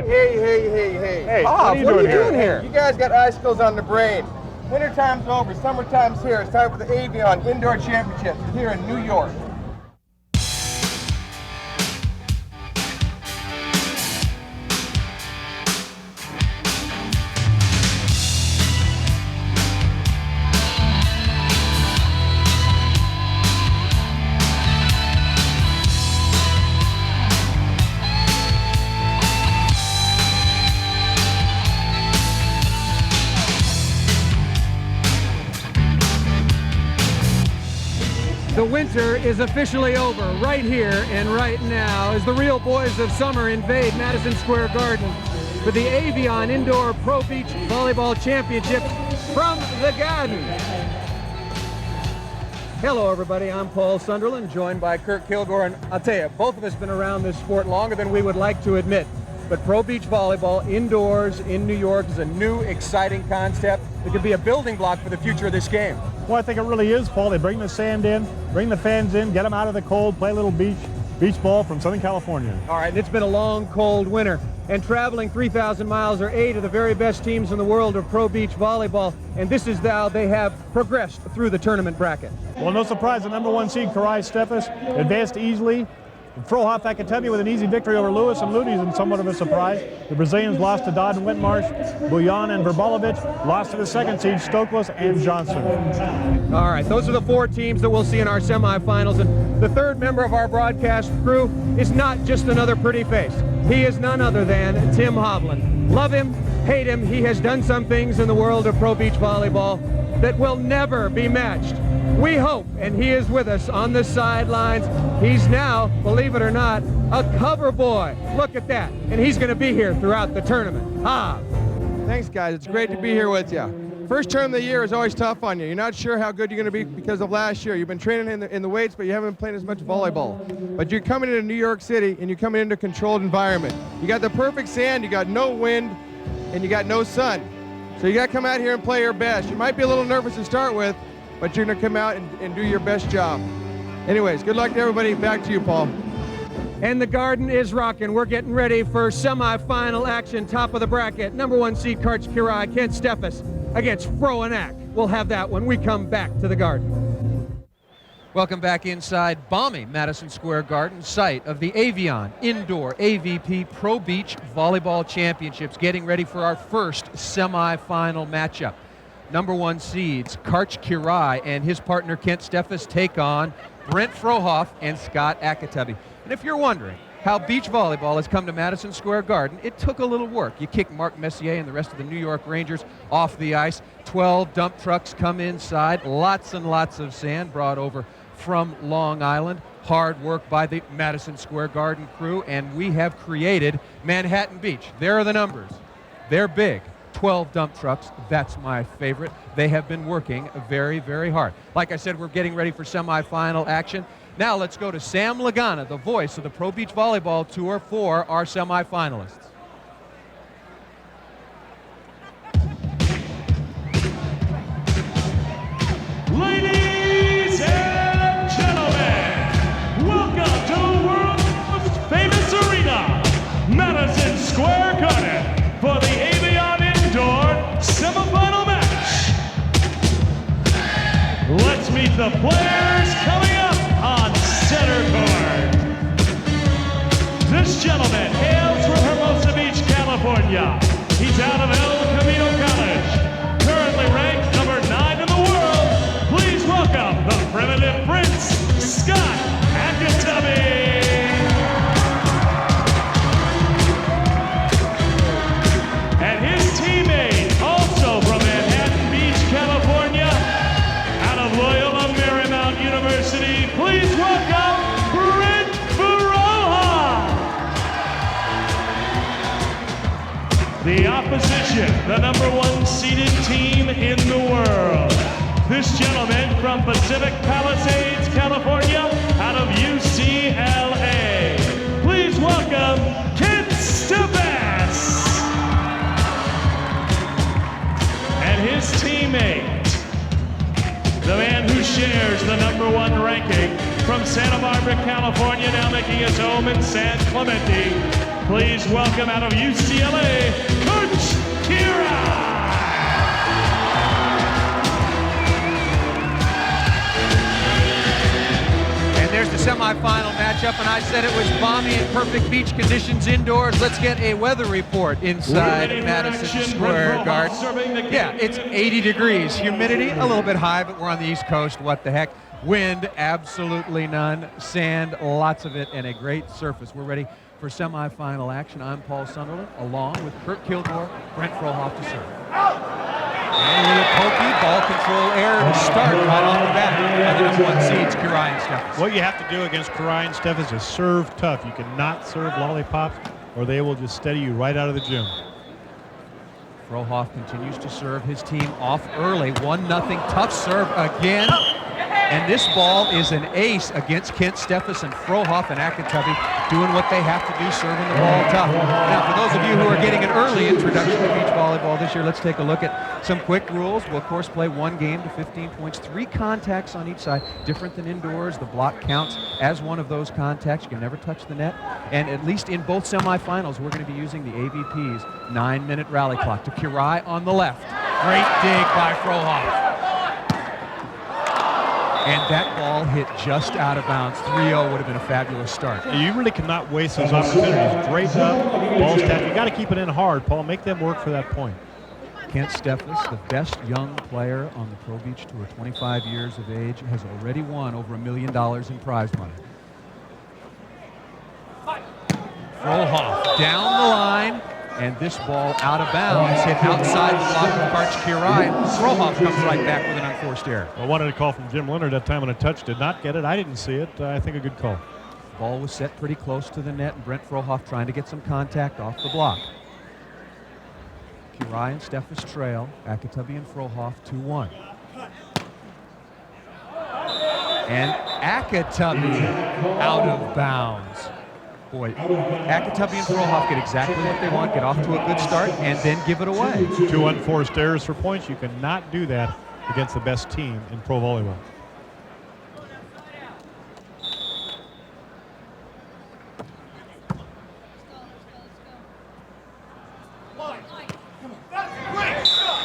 Hey, Bob, what are you doing here? You guys got icicles on the brain. Wintertime's over, summertime's here. It's time for the Avion Indoor Championships here in New York. The winter is officially over right here and right now as the real boys of summer invade Madison Square Garden for the Avion Indoor Pro Beach Volleyball Championship from the Garden. Hello everybody, I'm Paul Sunderland, joined by Kirk Kilgore, and I'll tell you, both of us have been around this sport longer than we would like to admit. But Pro Beach Volleyball indoors in New York is a new, exciting concept that could be a building block for the future of this game. Well, I think it really is, Paul. They bring the sand in, bring the fans in, get them out of the cold, play a little beach ball from Southern California. All right, and it's been a long, cold winter, and traveling 3,000 miles are 8 of the very best teams in the world of Pro Beach Volleyball, and this is how they have progressed through the tournament bracket. Well, no surprise, the #1 seed, Karch Steffes, advanced easily. Frohoff Ayakatubby with an easy victory over Lewis and Luty's in somewhat of a surprise. The Brazilians lost to Dodd and Whitmarsh. Bullion and Verbalovic lost to the 2nd seed, Stokos and Johnson. All right, those are the 4 teams that we'll see in our semifinals. And the 3rd member of our broadcast crew is not just another pretty face. He is none other than Tim Hovland. Love him, hate him, he has done some things in the world of Pro Beach Volleyball that will never be matched. We hope, and he is with us on the sidelines. He's now, believe it or not, a cover boy. Look at that. And he's going to be here throughout the tournament. Thanks, guys. It's great to be here with you. First term of the year is always tough on you. You're not sure how good you're going to be because of last year. You've been training in the weights, but you haven't been playing as much volleyball. But you're coming into New York City, and you're coming into a controlled environment. You got the perfect sand, you got no wind, and you got no sun. So you got to come out here and play your best. You might be a little nervous to start with, but you're going to come out and do your best job. Anyways, good luck to everybody. Back to you, Paul. And the Garden is rocking. We're getting ready for semifinal action, top of the bracket. #1 seed Karch Kent Steffes against Frohoff. We'll have that when we come back to the Garden. Welcome back inside balmy Madison Square Garden, site of the Avion Indoor AVP Pro Beach Volleyball Championships, getting ready for our first semifinal matchup. #1 seeds Karch and his partner Kent Steffes take on Brent Frohoff and Scott Ayakatubby. And if you're wondering how beach volleyball has come to Madison Square Garden, it took a little work. You kick Mark Messier and the rest of the New York Rangers off the ice. 12 dump trucks come inside. Lots and lots of sand brought over from Long Island. Hard work by the Madison Square Garden crew, and we have created Manhattan Beach. There are the numbers. They're big. 12 dump trucks, that's my favorite. They have been working very, very hard. Like I said, we're getting ready for semifinal action. Now let's go to Sam Lagana, the voice of the Pro Beach Volleyball Tour, for our semifinalists. Ladies and gentlemen, welcome to the world's most famous arena, Madison Square Garden, for the Avion Indoor semifinal match. Let's meet the players coming up on center court. This gentleman hails from Hermosa Beach, California. He's out of El Camino College, currently ranked number 9 in the world. Please welcome the primitive prince, Scott Ayakatubby. And his teammate, also from Manhattan Beach, California, out of Loyola Marymount University, please welcome Brent. The opposition, the #1 seeded team in the world. This gentleman from Pacific Palisades, California, out of UCLA. Please welcome Kent Steffes. And his teammate, the man who shares the #1 ranking from Santa Barbara, California, now making his home in San Clemente. Please welcome out of UCLA, Karch. And there's the semifinal matchup, and I said it was balmy and perfect beach conditions indoors. Let's get a weather report inside Madison Square Garden. Yeah, it's 80 degrees. Humidity a little bit high, but we're on the East Coast. What the heck? Wind, absolutely none. Sand, lots of it, and a great surface. We're ready for semifinal action. I'm Paul Sunderland, along with Kurt Kilgore, Brent Frohoff to serve. And a little pokey ball control error to start right off the bat. And the number 1 seeds, Karch and Steffes. What you have to do against Karch and Steffes is serve tough. You cannot serve lollipops, or they will just steady you right out of the gym. Frohoff continues to serve his team off early. 1-0, tough serve again. And this ball is an ace against Kent Steffes and Frohoff and Ayakatubby doing what they have to do, serving the ball tough. Now, for those of you who are getting an early introduction to beach volleyball this year, let's take a look at some quick rules. We'll, of course, play 1 game to 15 points, 3 contacts on each side, different than indoors. The block counts as one of those contacts. You can never touch the net. And at least in both semifinals, we're going to be using the AVP's 9-minute rally clock. To Karch on the left. Great dig by Frohoff. And that ball hit just out of bounds. 3-0 would have been a fabulous start. You really cannot waste those opportunities. Great up, ball stack. You got to keep it in hard, Paul. Make them work for that point. Kent Steffes, the best young player on the Pro Beach Tour, 25 years of age, has already won over $1 million in prize money. Frohoff down the line. And this ball out of bounds, hit outside the block of Karch. Frohoff comes right back with an unforced error. I wanted a call from Jim Leonard that time on a touch. Did not get it. I didn't see it. I think a good call. Ball was set pretty close to the net, and Brent Frohoff trying to get some contact off the block. Karch and Steffes trail. Ayakatubby and Frohoff 2-1. And Ayakatubby out of bounds. Boy, Ayakatubby and Frohoff get exactly what they want, get off to a good start, and then give it away. 2 unforced errors for points. You cannot do that against the best team in pro volleyball.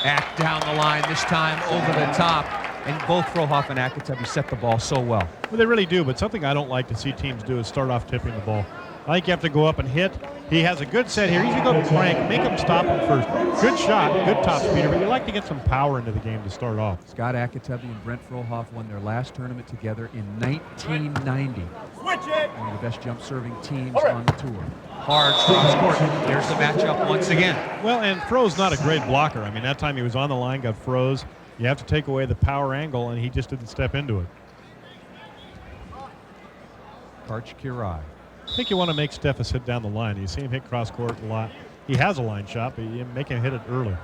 Ack down the line, this time over the top. And both Frohoff and Ayakatubby set the ball so well. Well, they really do, but something I don't like to see teams do is start off tipping the ball. I think you have to go up and hit. He has a good set here. He's going to go crank, make him stop him first. Good shot, good top speeder, but you like to get some power into the game to start off. Scott Ayakatubby and Brent Frohoff won their last tournament together in 1990. One of the best jump serving teams on the tour. Hard cross court. There's the matchup once again. Well, and Fro's not a great blocker. I mean, that time he was on the line, got froze. You have to take away the power angle, and he just didn't step into it. Karch. I think you want to make Steffes hit down the line. You see him hit cross court a lot. He has a line shot, but you make him hit it early.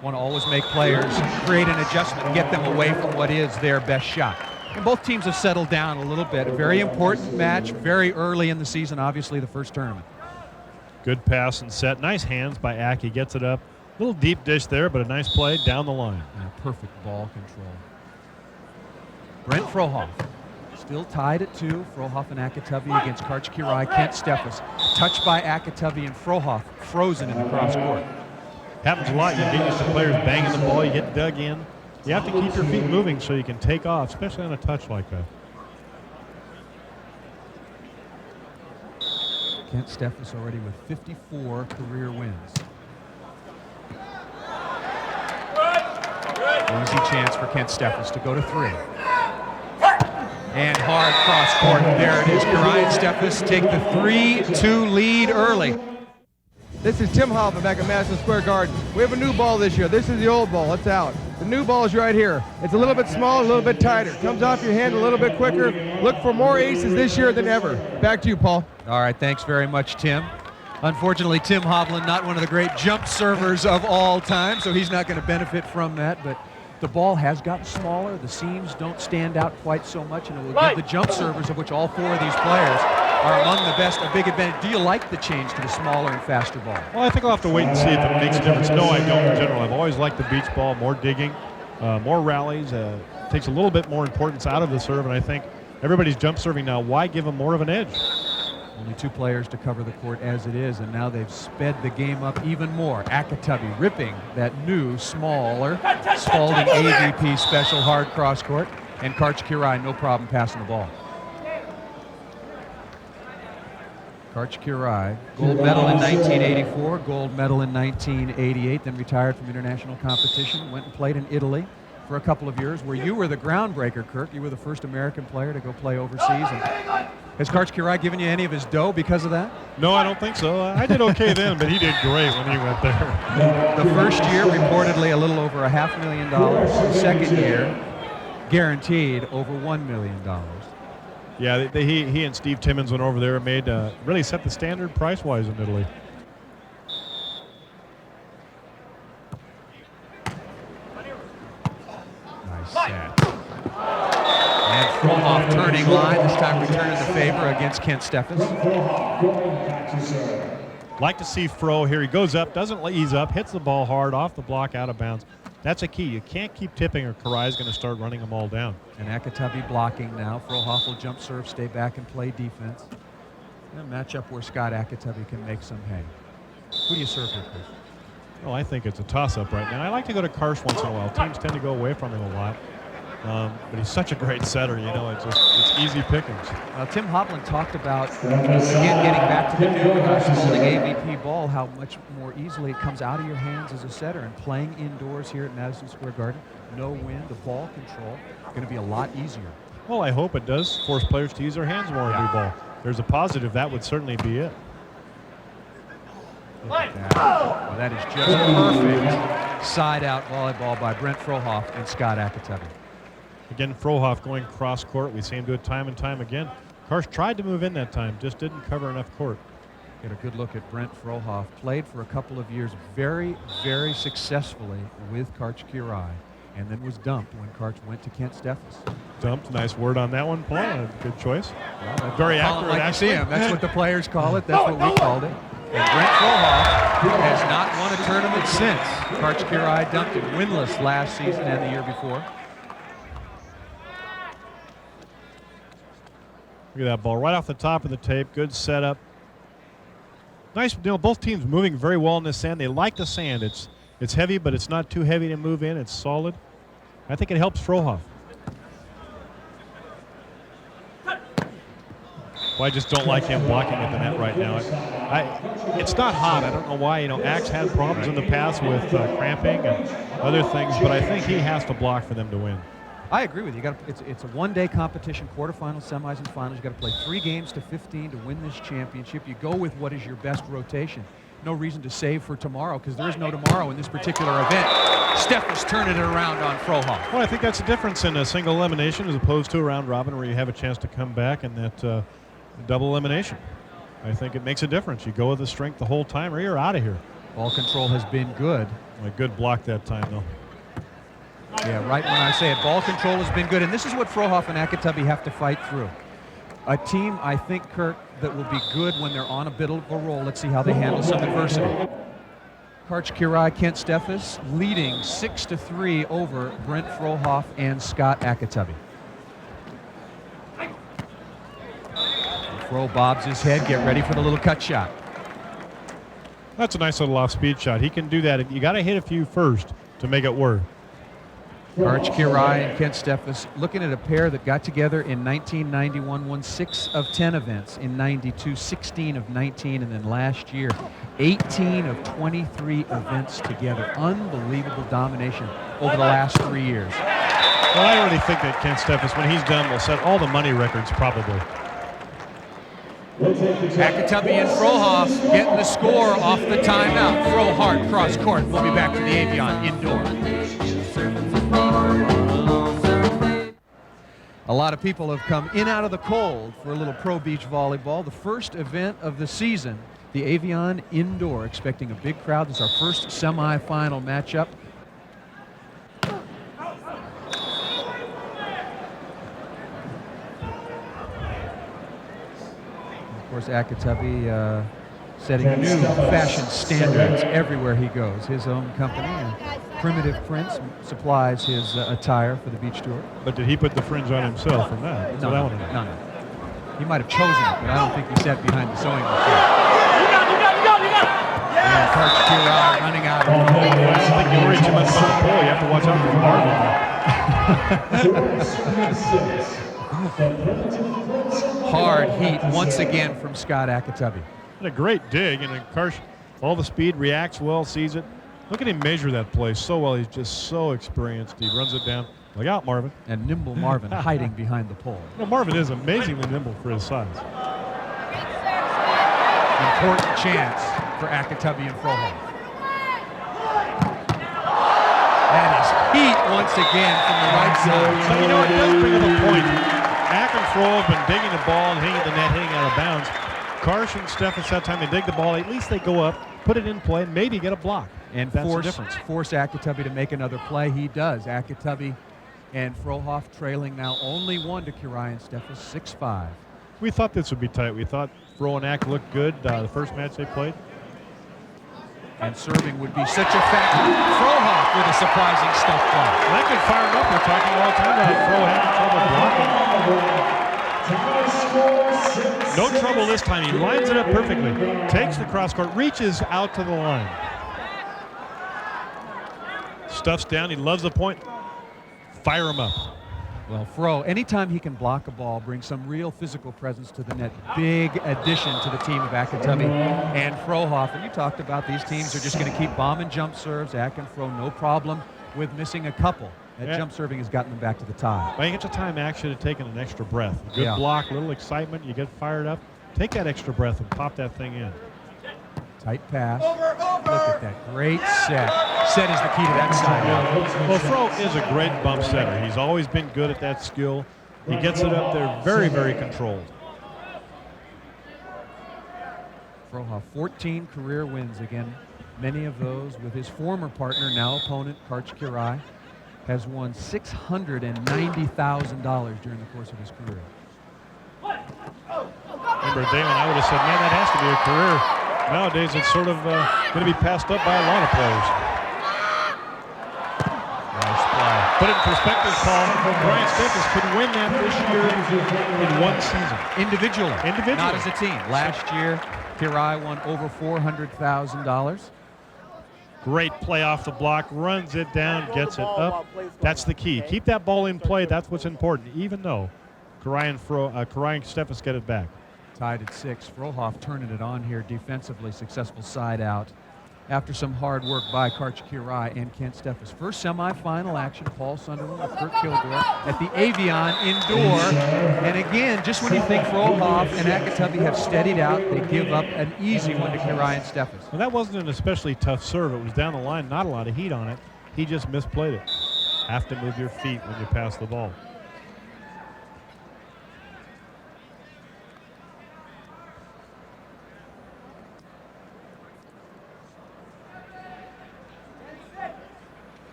Want to always make players create an adjustment and get them away from what is their best shot. And both teams have settled down a little bit. A very important match, very early in the season, obviously the first tournament. Good pass and set. Nice hands by Ack. He gets it up. Little deep dish there, but a nice play down the line. And a perfect ball control. Brent Frohoff. Still tied at 2. Frohoff and Ayakatubby against Karch. Kent Steffes. Touched by Ayakatubby and Frohoff. Frozen in the cross court. Happens a lot. You get used to players banging the ball. You get dug in. You have to keep your feet moving so you can take off, especially on a touch like that. Kent Steffes already with 54 career wins. Easy chance for Kent Steffes to go to 3. And hard cross court. There it is. Karch and Steffes take the 3-2 lead early. This is Tim Hoffman back at Madison Square Garden. We have a new ball this year. This is the old ball. It's out. The new ball is right here. It's a little bit smaller, a little bit tighter. Comes off your hand a little bit quicker. Look for more aces this year than ever. Back to you, Paul. All right, thanks very much, Tim. Unfortunately, Tim Hovland, not one of the great jump servers of all time, so he's not going to benefit from that, but the ball has gotten smaller. The seams don't stand out quite so much, and it will give the jump servers, of which all 4 of these players are among the best, a big advantage. Do you like the change to the smaller and faster ball? Well, I think I'll have to wait and see if it makes a difference. No, I don't in general. I've always liked the beach ball, more digging, more rallies, takes a little bit more importance out of the serve, and I think everybody's jump serving now. Why give them more of an edge? Only 2 players to cover the court as it is, and now they've sped the game up even more. Ayakatubby ripping that new, smaller Spalding AVP special hard cross court, and Karch Kirai no problem passing the ball. Karch Kirai, gold medal in 1984, gold medal in 1988, then retired from international competition, went and played in Italy for a couple of years, where you were the groundbreaker, Kirk. You were the first American player to go play overseas. And has Karch Kirai given you any of his dough because of that? No, I don't think so. I did okay then, but he did great when he went there. The first year, reportedly a little over $500,000. The second year, guaranteed over $1 million. Yeah, he and Steve Timmons went over there and made really set the standard price-wise in Italy. Nice set. And Frohoff turning line, this time returning the favor against Kent Steffes. Like to see Fro here. He goes up, doesn't ease up, hits the ball hard, off the block, out of bounds. That's a key. You can't keep tipping or Kirai's going to start running them all down. And Ayakatubby blocking now. Frohoff will jump serve, stay back and play defense. And a matchup where Scott Ayakatubby can make some hay. Who do you serve with, Chris? Well, I think it's a toss-up right now. I like to go to Karch once in a while. Teams tend to go away from him a lot. But he's such a great setter, you know, it's easy pickings. Tim Hovland talked about, again, getting back to the new Spalding AVP ball, how much more easily it comes out of your hands as a setter, and playing indoors here at Madison Square Garden, no wind, the ball control, going to be a lot easier. Well, I hope it does force players to use their hands more in new ball. There's a positive, that would certainly be it. Look at that. Well, that is just perfect side-out volleyball by Brent Frohoff and Scott Ayakatubby. Again, Frohoff going cross court. We see him do it time and time again. Karch tried to move in that time, just didn't cover enough court. Get a good look at Brent Frohoff. Played for a couple of years very, very successfully with Karch Kirai, and then was dumped when Karch went to Kent Steffes. Dumped, nice word on that one, Paul. Good choice. Well, very accurate, like actually. That's what the players call it. That's what we called it. And Brent Frohoff has not won a tournament since. Karch Kirai dumped him winless last season and the year before. Look at that ball right off the top of the tape. Good setup. Nice, you know, both teams moving very well in the sand. They like the sand. It's heavy, but it's not too heavy to move in. It's solid. I think it helps Frohoff. Well, I just don't like him blocking at the net right now. It's not hot. I don't know why. You know, Axe had problems in the past with cramping and other things, but I think he has to block for them to win. I agree with you. It's a one-day competition, quarterfinals, semis, and finals. You got to play 3 games to 15 to win this championship. You go with what is your best rotation. No reason to save for tomorrow, because there is no tomorrow in this particular event. Steffes turning it around on Frohoff. Well, I think that's the difference in a single elimination as opposed to a round robin where you have a chance to come back in that double elimination. I think it makes a difference. You go with the strength the whole time or you're out of here. Ball control has been good. A good block that time, though. Yeah, right when I say it, ball control has been good, and this is what Frohoff and Ayakatubby have to fight through. A team, I think, Kirk, that will be good when they're on a bit of a roll. Let's see how they handle some adversity. Karch Kirai, Kent Steffes leading 6-3 over Brent Frohoff and Scott Ayakatubby. Fro bobs his head, get ready for the little cut shot. That's a nice little off-speed shot. He can do that. You got to hit a few first to make it work. Karch Kirai and Kent Steffes looking at a pair that got together in 1991, won 6 of 10 events. In 92, 16 of 19, and then last year, 18 of 23 events together. Unbelievable domination over the last 3 years. Well, I really think that Kent Steffes, when he's done, will set all the money records probably. Ayakatubby and Frohoff getting the score off the timeout. Fro hard cross court. We'll be back to the Avion indoor. A lot of people have come in out of the cold for a little pro beach volleyball. The first event of the season, the Avion indoor, expecting a big crowd. This is our first semifinal matchup. Of course, Ayakatubby setting new fashion standards everywhere he goes. His own company, Primitive Prince, supplies his attire for the beach tour. But did he put the fringe on himself from that? No. He might have chosen it, but I don't think he sat behind the sewing machine. And Karch Kirai running out. I don't think you worry too much about the pole. You have to watch out for Marvin. Hard heat once again from Scott Ayakatubby. And a great dig, and then Karch, all the speed, reacts well, sees it. Look at him measure that play so well. He's just so experienced. He runs it down. Look out, Marvin. And nimble Marvin hiding behind the pole. You know, Marvin is amazingly nimble for his size. Important chance for Ayakatubby and Frohoff. That is heat once again from the right side. So, you know, it does bring up a point. Ack and Frohoff have been digging the ball and hitting the net, hitting out of bounds. Karch and Steffes, that time they dig the ball, at least they go up, put it in play, and maybe get a block. And that's the difference. Force Ayakatubby to make another play. He does. Ayakatubby and Frohoff trailing now only one to Kirai and Steffes, 6-5. We thought this would be tight. We thought Fro and Ack looked good the first match they played. And serving would be such a factor. Frohoff with a surprising stuff play. And that could fire him up. We're talking all the time about Fro having trouble blocking. No trouble this time. He lines it up perfectly. Takes the cross court, reaches out to the line. Stuffs down. He loves the point. Fire him up. Well, Fro, anytime he can block a ball, bring some real physical presence to the net. Big addition to the team of Ayakatubby and Frohoff. And you talked about these teams are just going to keep bombing jump serves. Ack and Fro, no problem with missing a couple. That jump serving has gotten them back to the tie. By each time, Ack should have taken an extra breath. Good block, little excitement. You get fired up. Take that extra breath and pop that thing in. Tight pass. Look at that. Great set. Set is the key to that side. Well, Fro is a great bump setter. He's always been good at that skill. He gets it up there very, very controlled. Frohoff, 14 career wins. Again, many of those with his former partner, now opponent, Karch Kirai, has won $690,000 during the course of his career. Remember a day when I would have said, man, that has to be a career. Nowadays, it's sort of going to be passed up by a lot of players. Nice play. Put it in perspective, Paul. Brian Steffes could win that this year in one season. Individually. Not as a team. Last year, Kirai won over $400,000. Great play off the block, runs it down, gets it up. That's the key. Keep that ball in play. That's what's important, even though Kirai and Steffes get it back. Tied at 6. Frohoff turning it on here defensively. Successful side out after some hard work by Karch Kirai and Kent Steffes. First semifinal action, Paul Sunderland with Kurt Kilgore at the Avion Indoor. And again, just when you think Frohoff and Ayakatubby have steadied out, they give up an easy one to Kirai and Steffes. Well, that wasn't an especially tough serve. It was down the line, not a lot of heat on it. He just misplayed it. Have to move your feet when you pass the ball.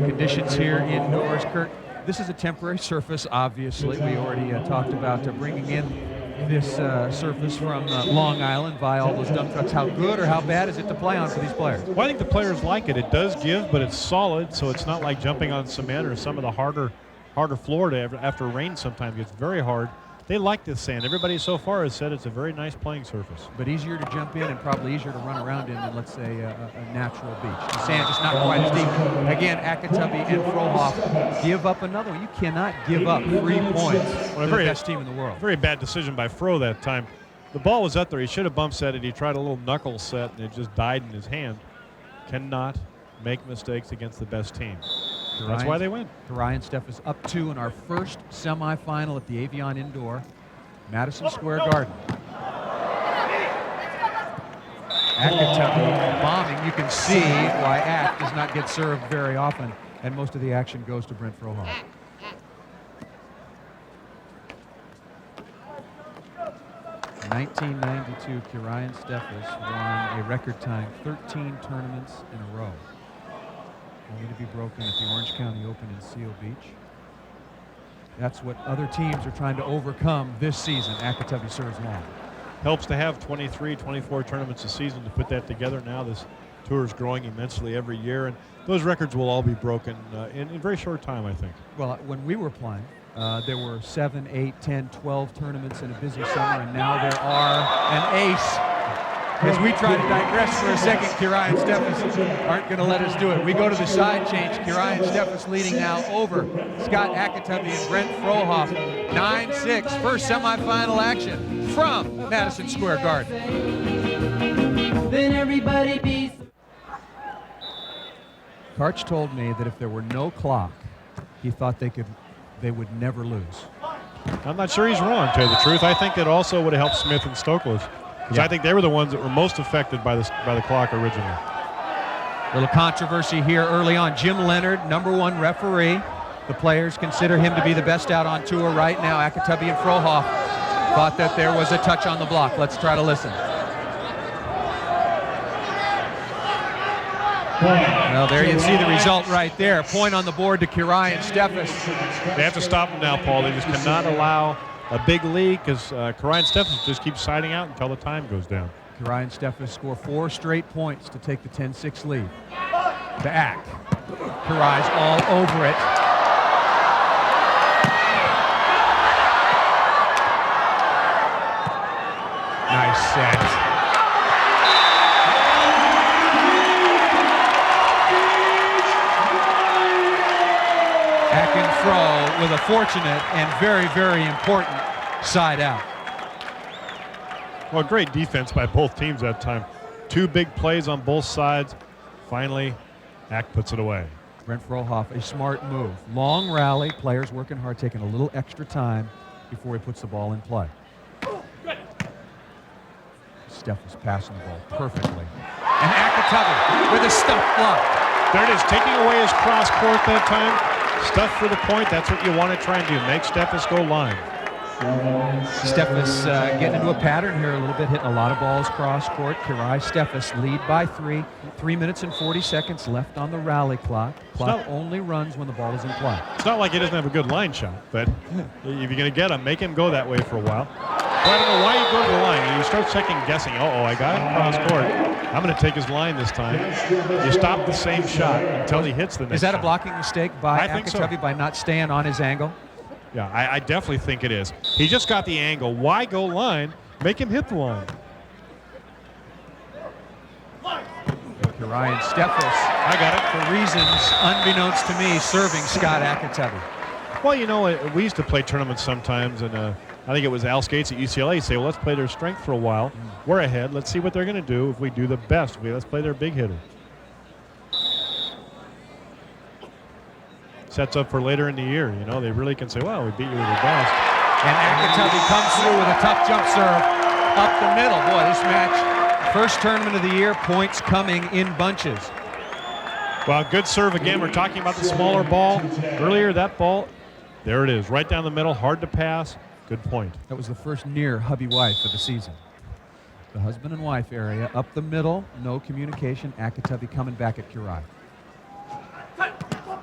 Conditions here indoors, Kurt. This is a temporary surface, obviously. We already talked about bringing in this surface from Long Island via all those dump trucks. How good or how bad is it to play on for these players? Well, I think the players like it. It does give, but it's solid, so it's not like jumping on cement or some of the harder floor after rain sometimes gets very hard. They like this sand. Everybody so far has said it's a very nice playing surface. But easier to jump in and probably easier to run around in than, let's say, a natural beach. The sand just not quite as deep. Again, Ayakatubby and Frohoff give up another one. You cannot give up 3 points to the best team in the world. Very bad decision by Fro that time. The ball was up there. He should have bump set it. He tried a little knuckle set, and it just died in his hand. Cannot make mistakes against the best team. That's why they win. Kirai and Steffes up 2 in our first semifinal at the Avion Indoor, Madison Square Garden. Ayakatubby bombing. You can see why Ack does not get served very often, and most of the action goes to Brent Frohoff. In 1992, Kirai and Steffes won a record-time 13 tournaments in a row. Only to be broken at the Orange County Open in Seal Beach. That's what other teams are trying to overcome this season. Ayakatubby serves long. Helps to have 23, 24 tournaments a season to put that together. Now this tour is growing immensely every year, and those records will all be broken in a very short time, I think. Well, when we were playing, There were 7, 8, 10, 12 tournaments in a busy summer, and now there are an ace. As we try to digress for a second, Kirai and Steffes aren't going to let us do it. We go to the side change. Kirai and Steffes leading now over Scott Ayakatubby and Brent Frohoff. 9-6, first semifinal action from Madison Square Garden. Then everybody be. Karch told me that if there were no clock, he thought they would never lose. I'm not sure he's wrong, to tell you the truth. I think it also would have helped Smith and Stokos. Because I think they were the ones that were most affected by the clock originally. Little controversy here early on. Jim Leonard, #1 referee. The players consider him to be the best out on tour right now. Ayakatubby and Frohoff thought that there was a touch on the block. Let's try to listen. Well, there you see the result right there. Point on the board to Kirai and Steffes. They have to stop them now, Paul. They just cannot allow a big lead because Kirai and Steffes just keep siding out until the time goes down. Kirai and Steffes score 4 straight points to take the 10-6 lead. To Ack. Kirai's all over it. Nice set. Ack and Fro with a fortunate and very, very important side out. Well, great defense by both teams that time. 2 big plays on both sides. Finally, Ack puts it away. Brent Frohoff, a smart move. Long rally, players working hard, taking a little extra time before he puts the ball in play. Steffes passing the ball perfectly. And Ayakatubby with a stuffed block. There it is, taking away his cross court that time. Stuff for the point, that's what you want to try and do. Make Steffes go line. Steffes getting into a pattern here a little bit, hitting a lot of balls cross court. Kirai Steffes lead by 3. 3 minutes and 40 seconds left on the rally clock. Clock only runs when the ball is in play. It's not like he doesn't have a good line shot, but if you're going to get him, make him go that way for a while. Well, I don't know why you go to the line. And you start second guessing. Uh-oh, I got him cross court. I'm going to take his line this time. You stop the same shot until he hits the next Is that shot. a blocking mistake by Ayakatubby by not staying on his angle? Yeah, I definitely think it is. He just got the angle. Why go line? Make him hit the line. Kirai and Steffes, I got it. for reasons unbeknownst to me, serving Scott Ayakatubby. Well, you know, we used to play tournaments sometimes, and I think it was Al Skates at UCLA say, well, let's play their strength for a while. We're ahead. Let's see what they're going to do if we do the best. Let's play their big hitter. Sets up for later in the year. You know, they really can say, well, we beat you with your best. And Ayakatubby comes through with a tough jump serve up the middle. Boy, this match, first tournament of the year, points coming in bunches. Well, good serve again. We're talking about the smaller ball. Earlier, that ball, there it is, right down the middle, hard to pass. Good point. That was the first near hubby-wife of the season. The husband and wife area, up the middle, no communication. Ayakatubby coming back at Kirai. I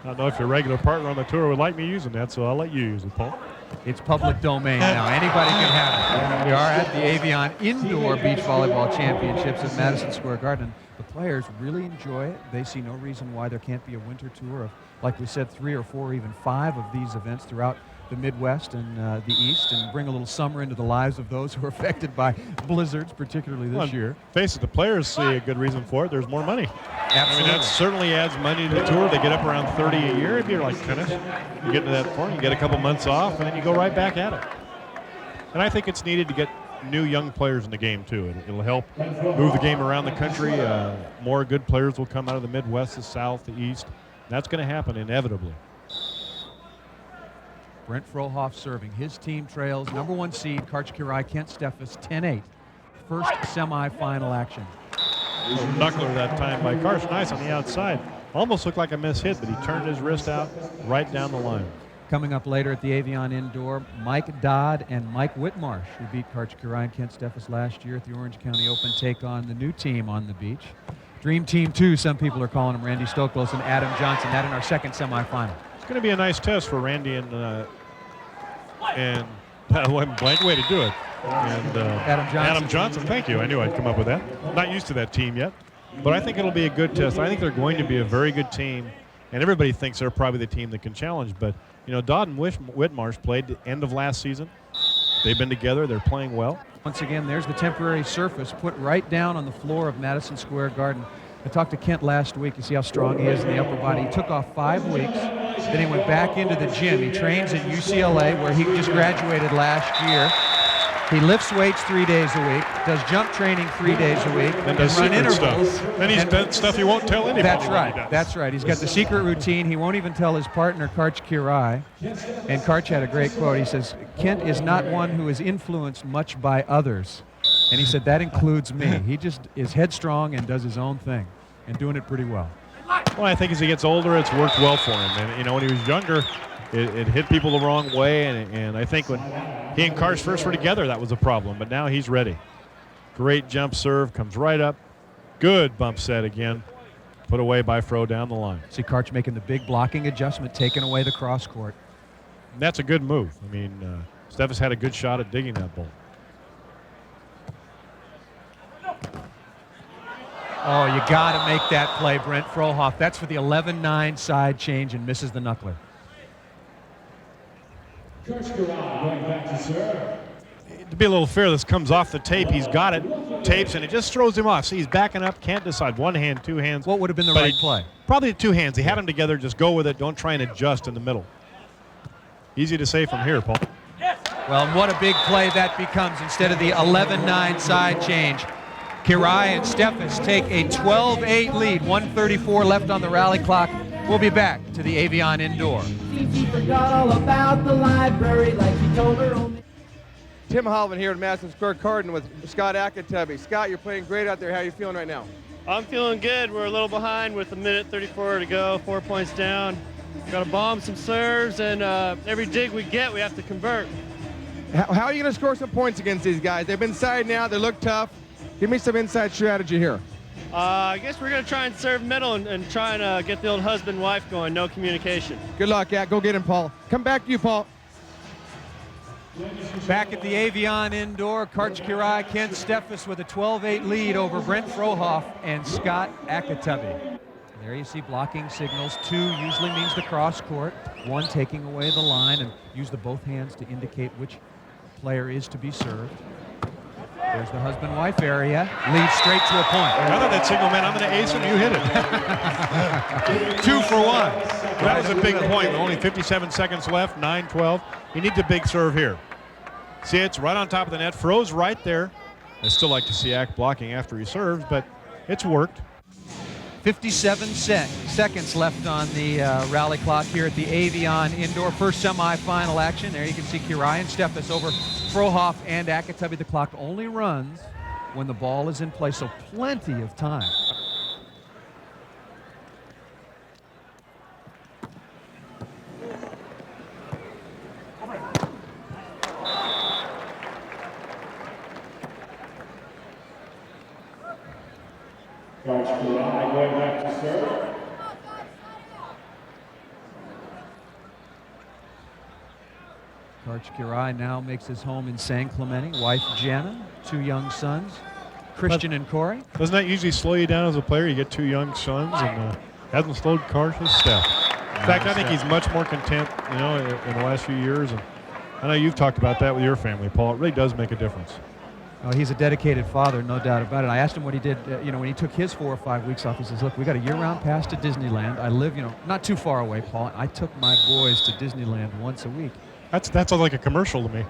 don't know if your regular partner on the tour would like me using that, so I'll let you use it, Paul. It's public domain now. Anybody can have it. We are at the Avion Indoor Beach Volleyball Championships at Madison Square Garden. The players really enjoy it. They see no reason why there can't be a winter tour of, like we said, 3 or 4 or even 5 of these events throughout the Midwest and the East, and bring a little summer into the lives of those who are affected by blizzards, particularly this year. Face it, the players see a good reason for it. There's more money. Absolutely. I mean, that certainly adds money to the tour. They get up around 30 a year. If you're like tennis, you get to that point, you get a couple months off, and then you go right back at it. And I think it's needed to get new young players in the game, too. It'll help move the game around the country. More good players will come out of the Midwest, the South, the East. That's going to happen inevitably. Brent Frohoff serving. His team trails #1 seed Karch Kirai, Kent Steffes, 10-8. First semifinal action. Knuckler that time by Karch. Nice on the outside. Almost looked like a miss hit, but he turned his wrist out right down the line. Coming up later at the Avion Indoor, Mike Dodd and Mike Whitmarsh, who beat Karch Kirai and Kent Steffes last year at the Orange County Open, take on the new team on the beach. Dream Team 2, some people are calling them, Randy Stoklos and Adam Johnson. That in our second semifinal. It's going to be a nice test for Randy and blank way to do it. And Adam Johnson, thank you. I knew I'd come up with that. Not used to that team yet, but I think it'll be a good test. I think they're going to be a very good team, and everybody thinks they're probably the team that can challenge, but You know, Dodd and Whitmarsh played the end of last season. They've been together. They're playing well. Once again, there's the temporary surface put right down on the floor of Madison Square Garden. I talked to Kent last week. You see how strong he is in the upper body. He took off 5 weeks. Then he went back into the gym. He trains at UCLA, where he just graduated last year. He lifts weights 3 days a week, does jump training 3 days a week, and does run intervals. Stuff. Then he's done stuff he won't tell anybody. That's right. That's right. He's got the secret routine. He won't even tell his partner, Karch Kirai. And Karch had a great quote. He says, "Kent is not one who is influenced much by others." And he said, that includes me. He just is headstrong and does his own thing, and doing it pretty well. Well, I think as he gets older, it's worked well for him. And, you know, when he was younger, it hit people the wrong way. And I think when he and Karch first were together, that was a problem. But now he's ready. Great jump serve, comes right up. Good bump set again. Put away by Fro down the line. See Karch making the big blocking adjustment, taking away the cross court. And that's a good move. I mean, Steffes had a good shot at digging that ball. Oh, you got to make that play, Brent Frohoff. That's for the 11-9 side change and misses the knuckler. To be a little fair, this comes off the tape. He's got it, tapes, and it just throws him off. See, he's backing up, can't decide. One hand, two hands. What would have been the right play? Probably two hands. He had them together. Just go with it. Don't try and adjust in the middle. Easy to say from here, Paul. Well, what a big play that becomes instead of the 11-9 side change. Kirai and Steffes take a 12-8 lead, 1:34 left on the rally clock. We'll be back to the Avion Indoor. She forgot all about the library like she told her only. Tim Holland here at Madison Square Garden with Scott Ayakatubby. Scott, you're playing great out there. How are you feeling right now? I'm feeling good. We're a little behind with 1:34 to go, 4 points down. Got to bomb some serves, and every dig we get, we have to convert. How are you going to score some points against these guys? They've been inside now. They look tough. Give me some inside strategy here. I guess we're going to try and serve middle and try and get the old husband-wife going, no communication. Good luck, Yak. Go get him, Paul. Come back to you, Paul. Back at the Avion Indoor, Karch Kirai, Kent Steffes with a 12-8 lead over Brent Frohoff and Scott Ayakatubby. There you see blocking signals. 2 usually means the cross court. 1 taking away the line, and use the both hands to indicate which player is to be served. There's the husband-wife area. Leads straight to a point. I thought that signal meant I'm going to ace him. You hit it. 2 for 1. That was a big point. With only 57 seconds left, 9-12. He needs a big serve here. See, it's right on top of the net. Fro's right there. I still like to see Ack blocking after he serves, but it's worked. 57 seconds left on the rally clock here at the Avion Indoor. First semifinal action. There you can see Kirai and Steffes over Frohoff and Ayakatubby. The clock only runs when the ball is in play, so plenty of time. Karch Kirai going back to serve. Karch Kirai now makes his home in San Clemente. Wife Jana, 2 young sons, Christian and Corey. Doesn't that usually slow you down as a player? You get 2 young sons, and hasn't slowed Karch's step. In fact, I think he's much more content, you know, in the last few years. And I know you've talked about that with your family, Paul. It really does make a difference. Oh, he's a dedicated father, no doubt about it. I asked him what he did, you know, when he took his 4 or 5 weeks off. He says, look, we got a year-round pass to Disneyland. I live, you know, not too far away, Paul. I took my boys to Disneyland once a week. That sounds like a commercial to me.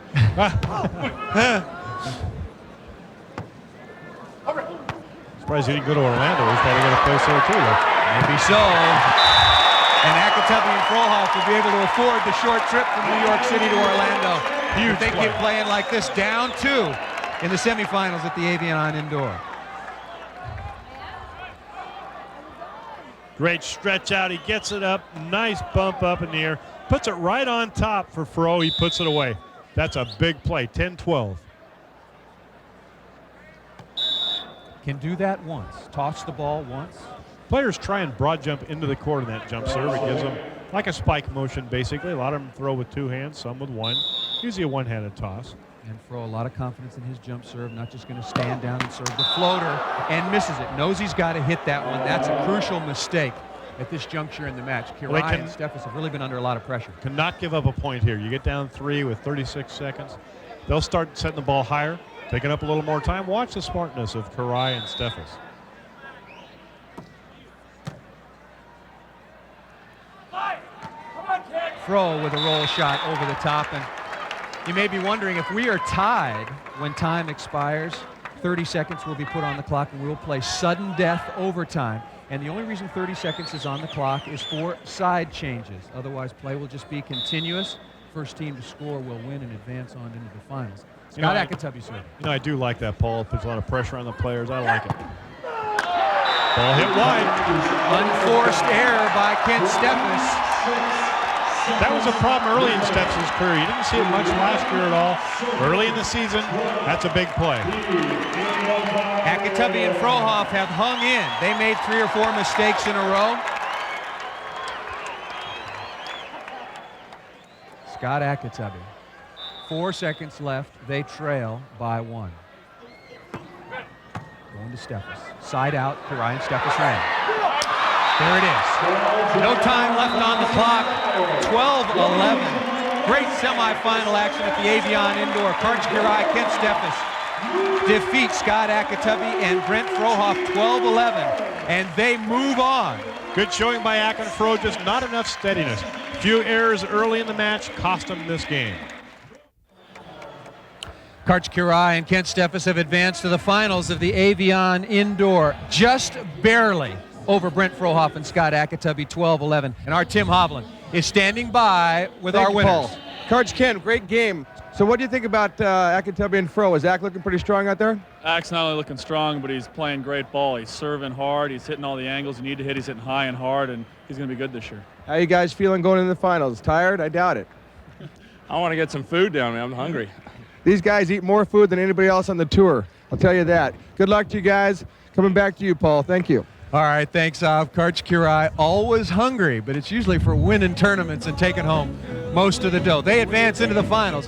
Surprised he didn't go to Orlando. He's probably got a place there too. Maybe so. And Ayakatubby and Frohoff will be able to afford the short trip from New York City to Orlando. Huge They play. keep playing like this, down 2 in the semifinals at the Avion Indoor. Great stretch out. He gets it up. Nice bump up in the air. Puts it right on top for Fro. He puts it away. That's a big play. 10-12. Can do that once. Toss the ball once. Players try and broad jump into the court in that jump serve. It gives them like a spike motion, basically. A lot of them throw with 2 hands, some with 1. Usually a one-handed toss. And Fro, a lot of confidence in his jump serve, not just going to stand down and serve the floater, and misses it. Knows he's got to hit that one. That's a crucial mistake. at this juncture in the match. Well, Kirai and Steffes have really been under a lot of pressure. Cannot give up a point here. You get down 3 with 36 seconds. They'll start setting the ball higher, taking up a little more time. Watch the smartness of Kirai and Steffes. Fro with a roll shot over the top, and you may be wondering, if we are tied when time expires, 30 seconds will be put on the clock and we'll play sudden death overtime. And the only reason 30 seconds is on the clock is for side changes. Otherwise, play will just be continuous. First team to score will win and advance on into the finals. Scott Ayakatubby serving. You know, I do like that, Paul. It puts a lot of pressure on the players. I like it. Ball hit wide. Unforced error by Kent Steffes. That was a problem early in Steffes' career. You didn't see it much last year at all. Early in the season, that's a big play. Ayakatubby and Frohoff have hung in. They made 3 or 4 mistakes in a row. Scott Ayakatubby. 4 seconds left. They trail by 1. Going to Steffes. Side out, Kirai and Steffes ran. There it is. No time left on the clock. 12-11. Great semifinal action at the Avion Indoor. Karch Kirai, Kent Steffes defeat Scott Ayakatubby and Brent Frohoff 12-11. And they move on. Good showing by Ak and Fro, just not enough steadiness. Few errors early in the match cost them this game. Karch Kirai and Kent Steffes have advanced to the finals of the Avion Indoor, just barely over Brent Frohoff and Scott Ayakatubby, 12-11. And our Tim Hovland is standing by with our winners. Paul. Karch, Kent, great game. So what do you think about Ayakatubby and Fro? Is Ak looking pretty strong out there? Ak's not only looking strong, but he's playing great ball. He's serving hard. He's hitting all the angles you need to hit. He's hitting high and hard, and he's going to be good this year. How you guys feeling going into the finals? Tired? I doubt it. I want to get some food down, man. I'm hungry. These guys eat more food than anybody else on the tour. I'll tell you that. Good luck to you guys. Coming back to you, Paul. Thank you. All right, thanks, Karch Kirai. Always hungry, but it's usually for winning tournaments and taking home most of the dough. They advance into the finals.